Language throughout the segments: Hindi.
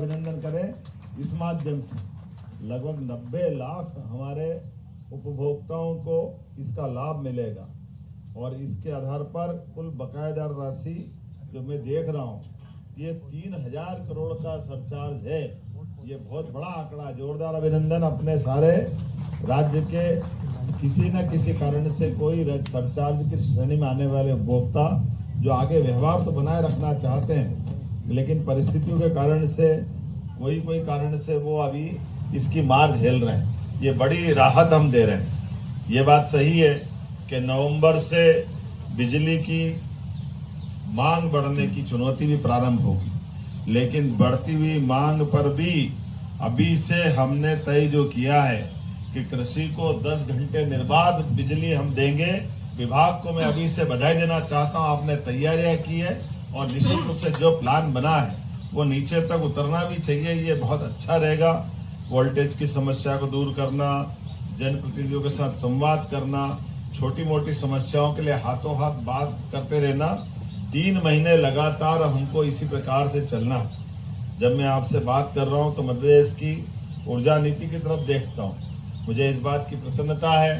अभिनंदन करें। इस माध्यम से लगभग 90 लाख हमारे उपभोक्ताओं को इसका लाभ मिलेगा और इसके आधार पर कुल बकायेदार राशि जो मैं देख रहा हूँ ये 3000 करोड़ का सरचार्ज है। ये बहुत बड़ा आंकड़ा। जोरदार अभिनंदन। अपने सारे राज्य के किसी न किसी कारण से कोई सरचार्ज की श्रेणी में आने वाले उपभोक्ता जो आगे व्यवहार तो बनाए रखना चाहते हैं लेकिन परिस्थितियों के कारण से कोई कारण से वो अभी इसकी मार झेल रहे हैं। ये बड़ी राहत हम दे रहे हैं। ये बात सही है कि नवंबर से बिजली की मांग बढ़ने की चुनौती भी प्रारंभ होगी, लेकिन बढ़ती हुई मांग पर भी अभी से हमने तय जो किया है कि कृषि को 10 घंटे निर्बाध बिजली हम देंगे। विभाग को मैं अभी से बधाई देना चाहता हूं। आपने तैयारियां की है और निश्चित रूप से जो प्लान बना है वो नीचे तक उतरना भी चाहिए। ये बहुत अच्छा रहेगा। वोल्टेज की समस्या को दूर करना, जनप्रतिनिधियों के साथ संवाद करना, छोटी मोटी समस्याओं के लिए हाथों हाथ बात करते रहना। 3 महीने लगातार हमको इसी प्रकार से चलना। जब मैं आपसे बात कर रहा हूं तो मध्य प्रदेश की ऊर्जा नीति की तरफ देखता हूं। मुझे इस बात की प्रसन्नता है,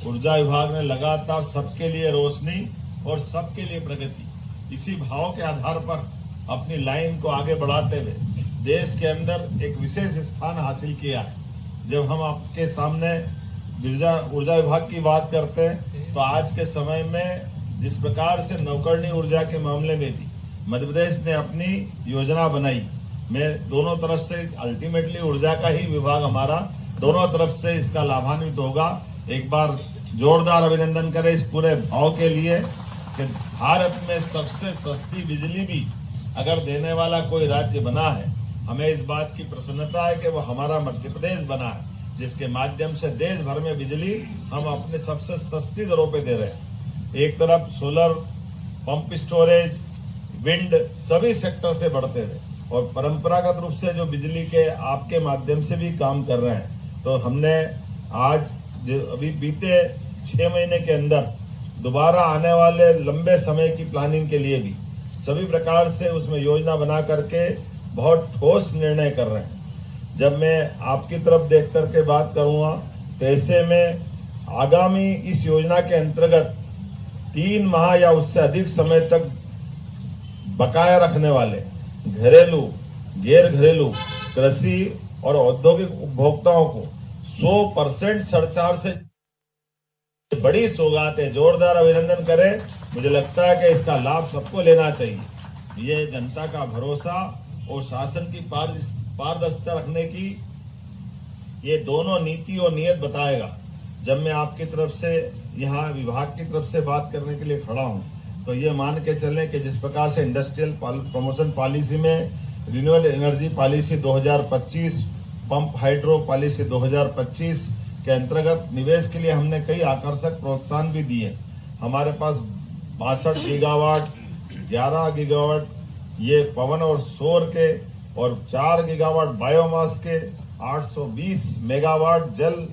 ऊर्जा विभाग ने लगातार सबके लिए रोशनी और सबके लिए प्रगति इसी भाव के आधार पर अपनी लाइन को आगे बढ़ाते हुए देश के अंदर एक विशेष स्थान हासिल किया है। जब हम आपके सामने ऊर्जा विभाग की बात करते हैं तो आज के समय में जिस प्रकार से नवकरणीय ऊर्जा के मामले में भी मध्य प्रदेश ने अपनी योजना बनाई, मैं दोनों तरफ से अल्टीमेटली ऊर्जा का ही विभाग हमारा दोनों तरफ से इसका लाभान्वित होगा। एक बार जोरदार अभिनंदन करें इस पूरे भाव के लिए कि भारत में सबसे सस्ती बिजली भी अगर देने वाला कोई राज्य बना है, हमें इस बात की प्रसन्नता है कि वो हमारा मध्य प्रदेश बना है, जिसके माध्यम से देश भर में बिजली हम अपने सबसे सस्ती दरों पे दे रहे हैं। एक तरफ सोलर, पंप स्टोरेज, विंड सभी सेक्टर से बढ़ते रहे और परंपरागत रूप से जो बिजली के आपके माध्यम से भी काम कर रहे हैं। तो हमने आज जो अभी बीते 6 महीने के अंदर दोबारा आने वाले लंबे समय की प्लानिंग के लिए भी सभी प्रकार से उसमें योजना बना करके बहुत ठोस निर्णय कर रहे हैं। जब मैं आपकी तरफ देख करके बात करूंगा तो ऐसे में आगामी इस योजना के अंतर्गत 3 माह या उससे अधिक समय तक बकाया रखने वाले घरेलू, गैर घरेलू, कृषि और औद्योगिक उपभोक्ताओं को 100% सरचार्ज से बड़ी सौगात है। जोरदार अभिनंदन करें। मुझे लगता है कि इसका लाभ सबको लेना चाहिए। ये जनता का भरोसा और शासन की पारदर्शिता रखने की ये दोनों नीति और नियत बताएगा। जब मैं आपकी तरफ से यहाँ विभाग की तरफ से बात करने के लिए खड़ा हूँ तो ये मान के चलें कि जिस प्रकार से इंडस्ट्रियल प्रमोशन पॉलिसी में renewable energy policy 2025, pump hydro policy 2025 के अंतर्गत निवेश के लिए हमने कई आकर्षक प्रोत्साहन भी दिए। हमारे पास 62 गीगावाट, 11 गीगावाट ये पवन और सौर के और 4 गीगावाट बायोमास के, 820 मेगावाट जल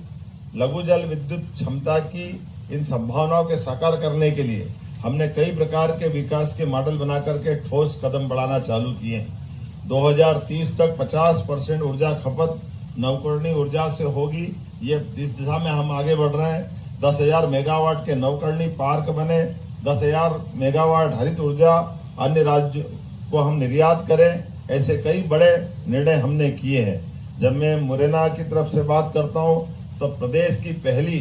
लघु जल विद्युत क्षमता की इन संभावनाओं के साकार करने के लिए हमने कई प्रकार के विकास के मॉडल बना करके ठोस कदम बढ़ाना चालू किए। 2030 तक 50% ऊर्जा खपत नवकरणीय ऊर्जा से होगी। ये इस दिशा में हम आगे बढ़ रहे हैं। 10,000 मेगावाट के नवकरणीय पार्क बने, 10,000 मेगावाट हरित ऊर्जा अन्य राज्यों को हम निर्यात करें। ऐसे कई बड़े निर्णय हमने किए हैं। जब मैं मुरैना की तरफ से बात करता हूं तो प्रदेश की पहली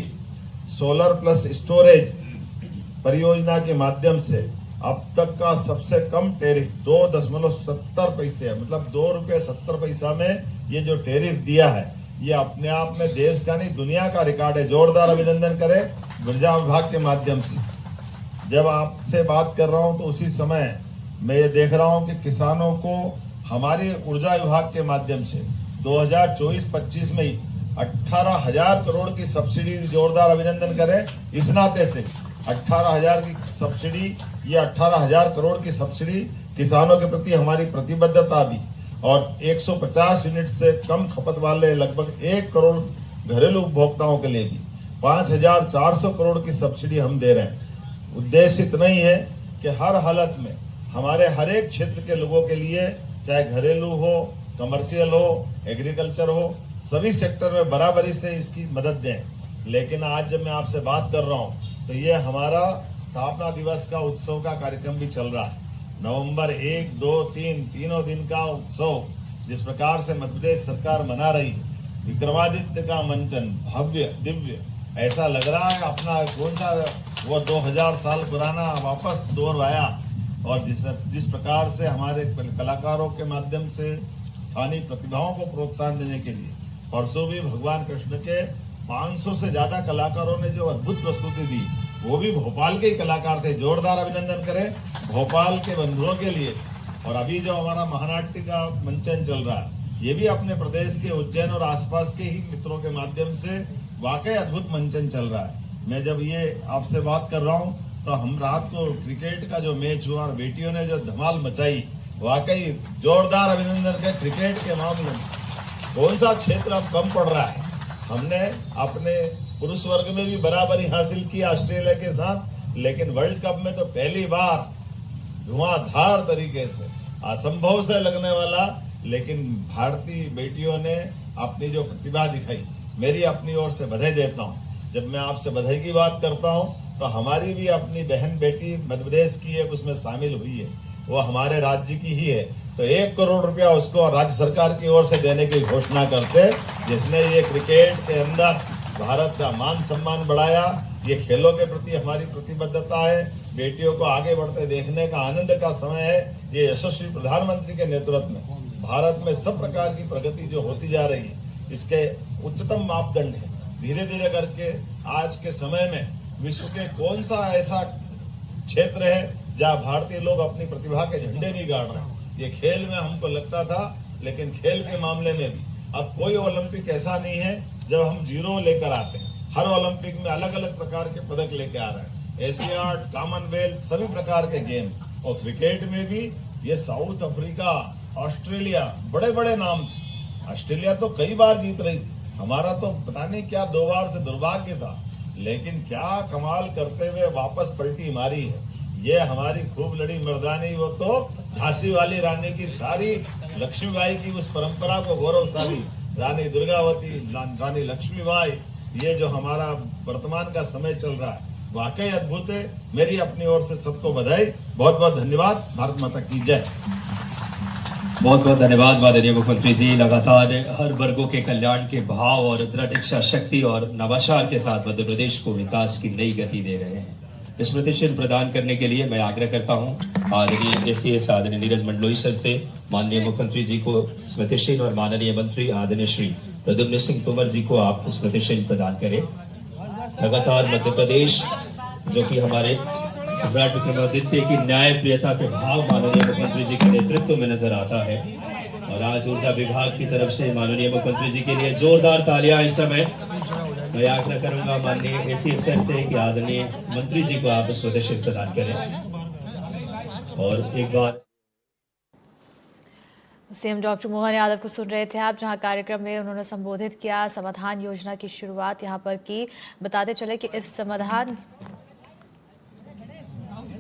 सोलर प्लस स्टोरेज परियोजना के माध्यम से अब तक का सबसे कम टैरिफ 2.70 पैसे है, मतलब 2 रुपये 70 पैसा में ये जो टैरिफ दिया है ये अपने आप में देश का नहीं दुनिया का रिकॉर्ड है। जोरदार अभिनंदन करें ऊर्जा विभाग के माध्यम से। जब आपसे बात कर रहा हूं तो उसी समय मैं ये देख रहा हूं कि किसानों को हमारे ऊर्जा विभाग के माध्यम से 2024-25 में 18,000 करोड़ की सब्सिडी, जोरदार अभिनंदन करें इस नाते से 18,000 की सब्सिडी, ये 18,000 करोड़ की सब्सिडी किसानों के प्रति हमारी प्रतिबद्धता भी और 150 यूनिट से कम खपत वाले लगभग 1 करोड़ घरेलू उपभोक्ताओं के लिए भी 5,400 करोड़ की सब्सिडी हम दे रहे हैं। उद्देश्य इतना ही है कि हर हालत में हमारे हर एक क्षेत्र के लोगों के लिए, चाहे घरेलू हो, कमर्शियल हो, एग्रीकल्चर हो, सभी सेक्टर में बराबरी से इसकी मदद दें। लेकिन आज जब मैं आपसे बात कर रहा हूं तो ये हमारा स्थापना दिवस का उत्सव का कार्यक्रम भी चल रहा है। नवंबर 1, 2, 3 तीनों दिन का उत्सव जिस प्रकार से मध्य प्रदेश सरकार मना रही है, विक्रमादित्य का मंचन भव्य दिव्य, ऐसा लग रहा है अपना कौन सा वो 2000 साल पुराना वापस दौर आया। और जिस प्रकार से हमारे कलाकारों के माध्यम से स्थानीय प्रतिभाओं को प्रोत्साहन देने के लिए परसों भी भगवान कृष्ण के 500 से ज्यादा कलाकारों ने जो अद्भुत प्रस्तुति दी, वो भी भोपाल के ही कलाकार थे। जोरदार अभिनंदन करें भोपाल के बंधुओं के लिए। और अभी जो हमारा महानाट्य का मंचन चल रहा है, ये भी अपने प्रदेश के उज्जैन और आसपास के ही मित्रों के माध्यम से वाकई अद्भुत मंचन चल रहा है। मैं जब ये आपसे बात कर रहा हूँ तो हम रात को क्रिकेट का जो मैच हुआ और बेटियों ने जो धमाल मचाई, वाकई जोरदार अभिनंदन के। क्रिकेट के मामले में कौन सा क्षेत्र अब कम पड़ रहा है। हमने अपने पुरुष वर्ग में भी बराबरी हासिल की ऑस्ट्रेलिया के साथ, लेकिन वर्ल्ड कप में तो पहली बार धुआंधार तरीके से असंभव से लगने वाला, लेकिन भारतीय बेटियों ने अपनी जो प्रतिभा दिखाई, मेरी अपनी ओर से बधाई देता हूं। जब मैं आपसे बधाई की बात करता हूं तो हमारी भी अपनी बहन बेटी मध्य प्रदेश की है, उसमें शामिल हुई है, वो हमारे राज्य की ही है। तो 1 करोड़ रुपया उसको राज्य सरकार की ओर से देने की घोषणा करते, जिसने ये क्रिकेट के अंदर भारत का मान सम्मान बढ़ाया। ये खेलों के प्रति हमारी प्रतिबद्धता है। बेटियों को आगे बढ़ते देखने का आनंद का समय है। ये यशस्वी प्रधानमंत्री के नेतृत्व में भारत में सब प्रकार की प्रगति जो होती जा रही है, इसके उच्चतम मापदंड है। धीरे धीरे करके आज के समय में विश्व के कौन सा ऐसा क्षेत्र है जहां भारतीय लोग अपनी प्रतिभा के झंडे नहीं गाड़ रहे हैं। ये खेल में हमको लगता था, लेकिन खेल के मामले में भी अब कोई ओलंपिक ऐसा नहीं है जब हम जीरो लेकर आते हैं। हर ओलंपिक में अलग अलग प्रकार के पदक लेके आ रहे हैं। एशियाड, कॉमनवेल्थ, सभी प्रकार के गेम। और क्रिकेट में भी ये साउथ अफ्रीका, ऑस्ट्रेलिया, बड़े बड़े नाम थे। ऑस्ट्रेलिया तो कई बार जीत रही थी, हमारा तो पता नहीं क्या 2 बार से दुर्भाग्य था, लेकिन क्या कमाल करते हुए वापस पलटी मारी है। ये हमारी खूब लड़ी मर्दानी, वो तो झांसी वाली रानी की सारी लक्ष्मीबाई की उस परंपरा को गौरवशाली रानी दुर्गावती, रानी लक्ष्मीबाई, ये जो हमारा वर्तमान का समय चल रहा है वाकई अद्भुत है। मेरी अपनी ओर से सबको बधाई, बहुत बहुत धन्यवाद। भारत माता की जय। बहुत बहुत धन्यवाद माननीय मुख्यमंत्री जी। लगातार हर वर्गों के कल्याण के भाव और दृढ़ इच्छा शक्ति और नवाचार के साथ मध्य प्रदेश को विकास की नई गति दे रहे हैं। स्मृति चिन्ह प्रदान करने के लिए मैं आग्रह करता हूं आदरणीय एसीएस आदरणीय नीरज मंडलोई सर से माननीय मुख्यमंत्री जी को स्मृति चिन्ह और माननीय मंत्री आदरणीय श्री प्रद्युम्न सिंह तोमर जी को आप स्मृति चिन्ह प्रदान करें। लगातार मध्य प्रदेश जो कि हमारे सम्राट विक्रमादित्य की न्याय प्रियता के भाव माननीय मुख्यमंत्री जी के नेतृत्व में नजर आता है। और आज ऊर्जा विभाग की तरफ से माननीय मुख्यमंत्री जी के लिए जोरदार तालियां इस समय। मैं आग्रह करूंगा माननीय एसीएस सर से कि आदरणीय मंत्री जी को आप स्वदेशी प्रदान करें। और एक बार सीएम डॉक्टर मोहन यादव को सुन रहे थे आप, जहां कार्यक्रम में उन्होंने संबोधित किया। समाधान योजना की शुरुआत यहां पर की। बताते चले कि इस समाधान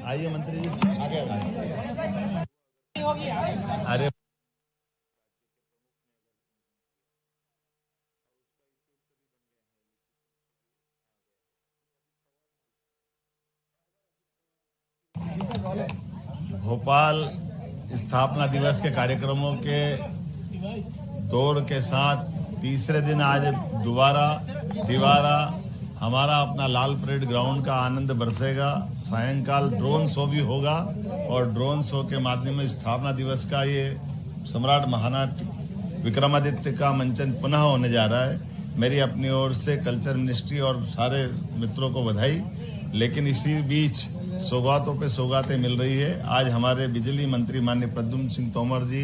आइए मंत्री जी आगे। अरे भोपाल स्थापना दिवस के कार्यक्रमों के दौड़ के साथ तीसरे दिन आज दोबारा हमारा अपना लाल परेड ग्राउंड का आनंद बरसेगा। सायंकाल ड्रोन शो भी होगा और ड्रोन शो के माध्यम में स्थापना दिवस का ये सम्राट महानाट्य विक्रमादित्य का मंचन पुनः होने जा रहा है। मेरी अपनी ओर से कल्चर मिनिस्ट्री और सारे मित्रों को बधाई। लेकिन इसी बीच सौगातों पे सौगातें मिल रही है। आज हमारे बिजली मंत्री माननीय प्रद्युम्न सिंह तोमर जी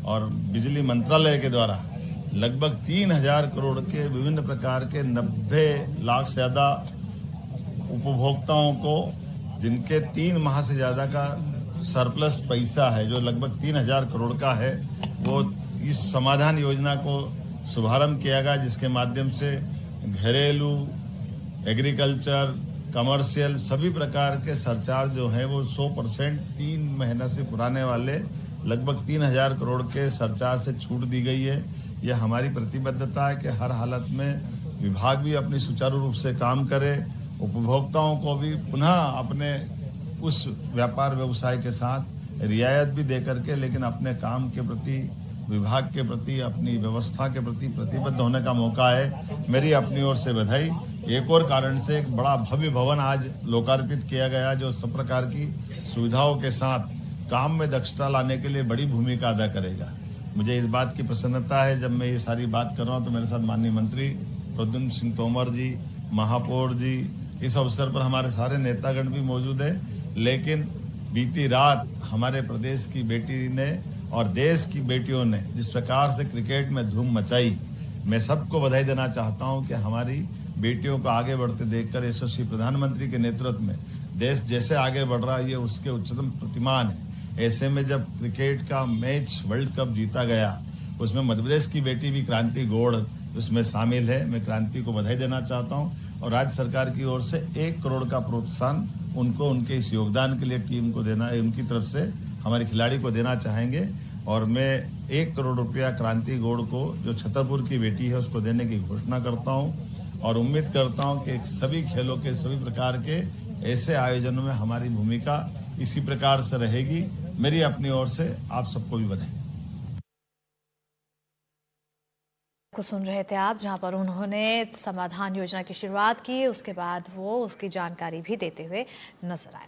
और बिजली मंत्रालय के द्वारा लगभग 3000 करोड़ के विभिन्न प्रकार के 90 लाख से ज्यादा उपभोक्ताओं को, जिनके 3 माह से ज्यादा का सरप्लस पैसा है, जो लगभग 3000 करोड़ का है, वो इस समाधान योजना को शुभारंभ किया गया, जिसके माध्यम से घरेलू, एग्रीकल्चर, कमर्शियल सभी प्रकार के सरचार्ज जो है वो 100% 3 महीने से पुराने वाले लगभग 3,000 करोड़ के सरचार्ज से छूट दी गई है। यह हमारी प्रतिबद्धता है कि हर हालत में विभाग भी अपनी सुचारू रूप से काम करे, उपभोक्ताओं को भी पुनः अपने उस व्यापार व्यवसाय के साथ रियायत भी दे करके लेकिन अपने काम के प्रति, विभाग के प्रति, अपनी व्यवस्था के प्रति प्रतिबद्ध होने का मौका है। मेरी अपनी ओर से बधाई। एक और कारण से एक बड़ा भव्य भवन आज लोकार्पित किया गया जो सब प्रकार की सुविधाओं के साथ काम में दक्षता लाने के लिए बड़ी भूमिका अदा करेगा। मुझे इस बात की प्रसन्नता है, जब मैं ये सारी बात कर रहा हूँ तो मेरे साथ माननीय मंत्री प्रद्युम्न सिंह तोमर जी, महापौर जी, इस अवसर पर हमारे सारे नेतागण भी मौजूद है। लेकिन बीती रात हमारे प्रदेश की बेटी ने और देश की बेटियों ने जिस प्रकार से क्रिकेट में धूम मचाई, मैं सबको बधाई देना चाहता हूं कि हमारी बेटियों को आगे बढ़ते देखकर यशस्वी प्रधानमंत्री के नेतृत्व में देश जैसे आगे बढ़ रहा है ये उसके उच्चतम प्रतिमान है। ऐसे में जब क्रिकेट का मैच वर्ल्ड कप जीता गया उसमें मध्य प्रदेश की बेटी भी क्रांति गौड़ उसमें शामिल है। मैं क्रांति को बधाई देना चाहता हूं और राज्य सरकार की ओर से 1 करोड़ का प्रोत्साहन उनको उनके इस योगदान के लिए टीम को देना है, उनकी तरफ से हमारे खिलाड़ी को देना चाहेंगे। और मैं 1 करोड़ रुपया क्रांति गौड़ को जो छतरपुर की बेटी है उसको देने की घोषणा करता हूं और उम्मीद करता हूं कि सभी खेलों के सभी प्रकार के ऐसे आयोजनों में हमारी भूमिका इसी प्रकार से रहेगी। मेरी अपनी ओर से आप सबको भी बधाई। को सुन रहे थे आप, जहां पर उन्होंने समाधान योजना की शुरुआत की, उसके बाद वो उसकी जानकारी भी देते हुए नजर आए।